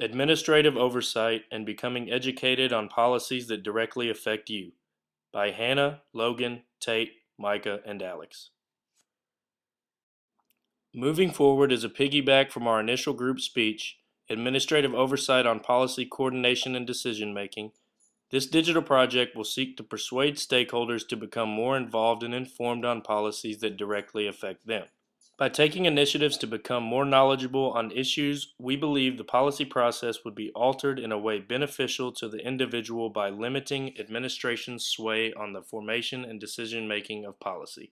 Administrative Oversight and Becoming Educated on Policies That Directly Affect You by Hannah, Logan, Tate, Micah, and Alex. Moving forward is a piggyback from our initial group speech, Administrative Oversight on Policy Coordination and Decision Making. This digital project will seek to persuade stakeholders to become more involved and informed on policies that directly affect them. By taking initiatives to become more knowledgeable on issues, we believe the policy process would be altered in a way beneficial to the individual by limiting administration's sway on the formation and decision-making of policy.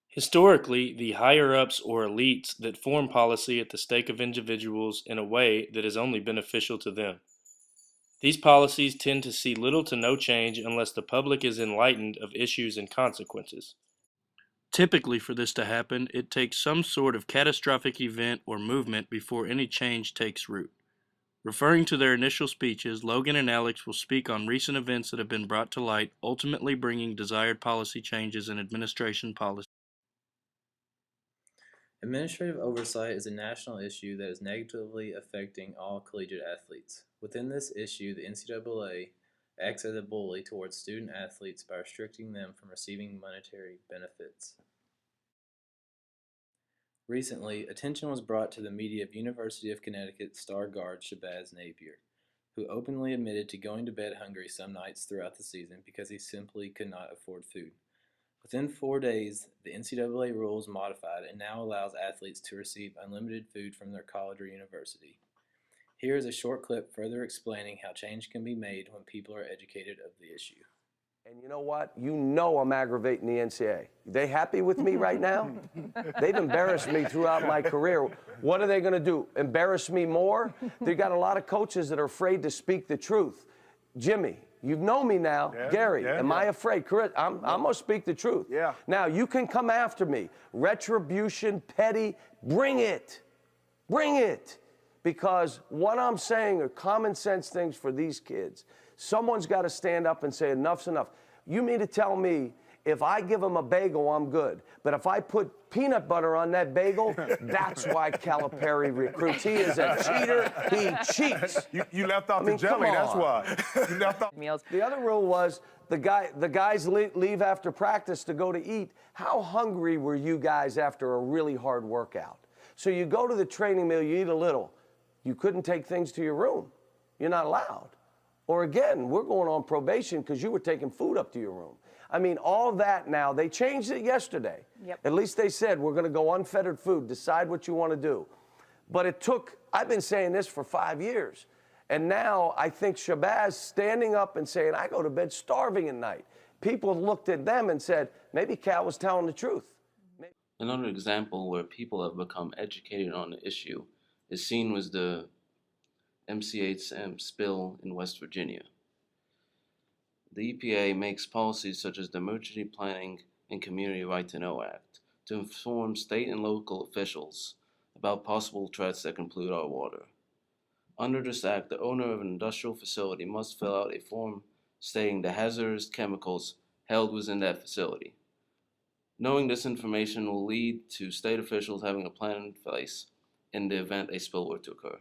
Historically, the higher-ups or elites that form policy at the stake of individuals in a way that is only beneficial to them. These policies tend to see little to no change unless the public is enlightened of issues and consequences. Typically, for this to happen, it takes some sort of catastrophic event or movement before any change takes root. Referring to their initial speeches, Logan and Alex will speak on recent events that have been brought to light, ultimately bringing desired policy changes in administration policy. Administrative oversight is a national issue that is negatively affecting all collegiate athletes. Within this issue, the NCAA acts as a bully towards student athletes by restricting them from receiving monetary benefits. Recently, attention was brought to the media of University of Connecticut star guard Shabazz Napier, who openly admitted to going to bed hungry some nights throughout the season because he simply could not afford food. Within 4 days, the NCAA rules modified and now allows athletes to receive unlimited food from their college or university. Here is a short clip further explaining how change can be made when people are educated of the issue. And you know what? You know I'm aggravating the NCAA. They happy with me right now? They've embarrassed me throughout my career. What are they going to do? Embarrass me more? They got a lot of coaches that are afraid to speak the truth. Jimmy, you've known me now. Yeah, Gary, am I afraid? Correct. I'm going to speak the truth. Yeah. Now, you can come after me. Retribution, petty, bring it. Bring it. Because what I'm saying are common sense things for these kids. Someone's got to stand up and say enough's enough. You mean to tell me if I give them a bagel, I'm good. But if I put peanut butter on that bagel, that's why Calipari recruits. He is a cheater. He cheats. You left off the jelly, that's why. You left off. Meals. The other rule was the guys leave after practice to go to eat. How hungry were you guys after a really hard workout? So you go to the training meal, you eat a little. You couldn't take things to your room. You're not allowed. Or again, we're going on probation because you were taking food up to your room. I mean, all that now, they changed it yesterday. Yep. At least they said, we're going to go unfettered food, decide what you want to do. But it took, I've been saying this for 5 years. And now I think Shabazz standing up and saying, I go to bed starving at night. People looked at them and said, maybe Cal was telling the truth. Another example where people have become educated on the issue is seen with the MCHM spill in West Virginia. The EPA makes policies such as the Emergency Planning and Community Right to Know Act to inform state and local officials about possible threats that can pollute our water. Under this act, the owner of an industrial facility must fill out a form stating the hazardous chemicals held within that facility. Knowing this information will lead to state officials having a plan in place in the event a spill were to occur.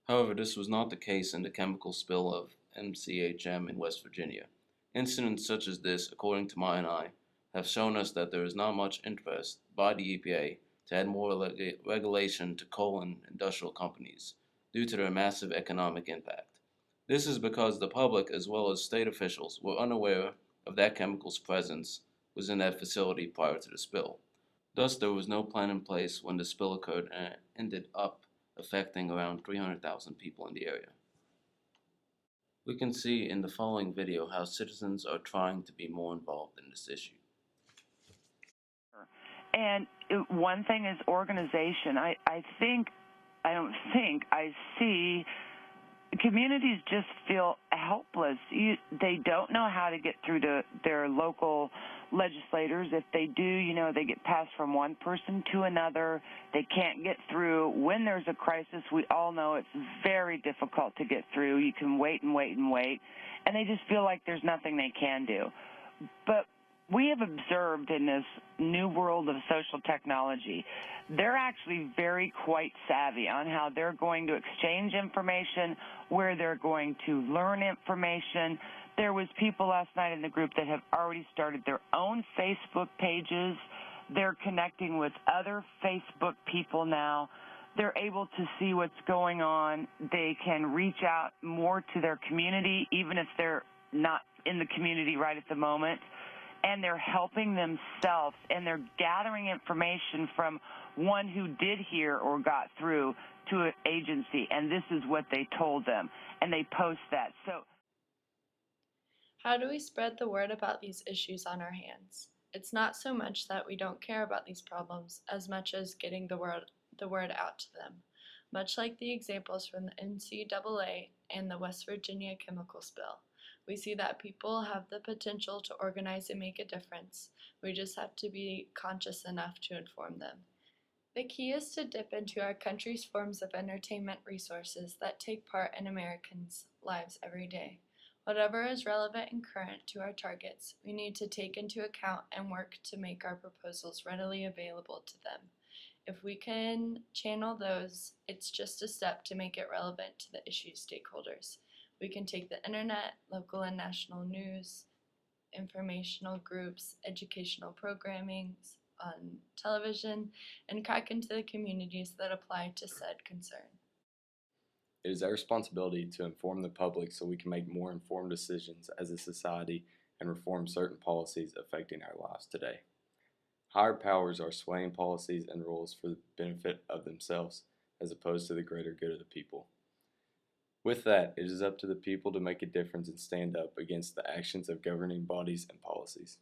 However, this was not the case in the chemical spill of MCHM in West Virginia. Incidents such as this, according to Maya and I, have shown us that there is not much interest by the EPA to add more regulation to coal and industrial companies due to their massive economic impact. This is because the public as well as state officials were unaware of that chemical's presence within that facility prior to the spill. Thus, there was no plan in place when the spill occurred and it ended up affecting around 300,000 people in the area. We can see in the following video how citizens are trying to be more involved in this issue. And one thing is organization. I see communities just feel helpless. They don't know how to get through to their local legislators. If they do, they get passed from one person to another. They can't get through. When there's a crisis, we all know it's very difficult to get through. You can wait and wait and wait, and they just feel like there's nothing they can do. But we have observed in this new world of social technology, they're actually quite savvy on how they're going to exchange information, where they're going to learn information. There was people last night in the group that have already started their own Facebook pages. They're connecting with other Facebook people now. They're able to see what's going on. They can reach out more to their community, even if they're not in the community right at the moment. And they're helping themselves, and they're gathering information from one who did hear or got through to an agency, and this is what they told them, and they post that. So, how do we spread the word about these issues on our hands? It's not so much that we don't care about these problems as much as getting the word out to them. Much like the examples from the NCAA and the West Virginia chemical spill, we see that people have the potential to organize and make a difference. We just have to be conscious enough to inform them. The key is to dip into our country's forms of entertainment resources that take part in Americans' lives every day. Whatever is relevant and current to our targets, we need to take into account and work to make our proposals readily available to them. If we can channel those, it's just a step to make it relevant to the issue stakeholders. We can take the internet, local and national news, informational groups, educational programming on television, and crack into the communities that apply to said concern. It is our responsibility to inform the public so we can make more informed decisions as a society and reform certain policies affecting our lives today. Higher powers are swaying policies and rules for the benefit of themselves as opposed to the greater good of the people. With that, it is up to the people to make a difference and stand up against the actions of governing bodies and policies.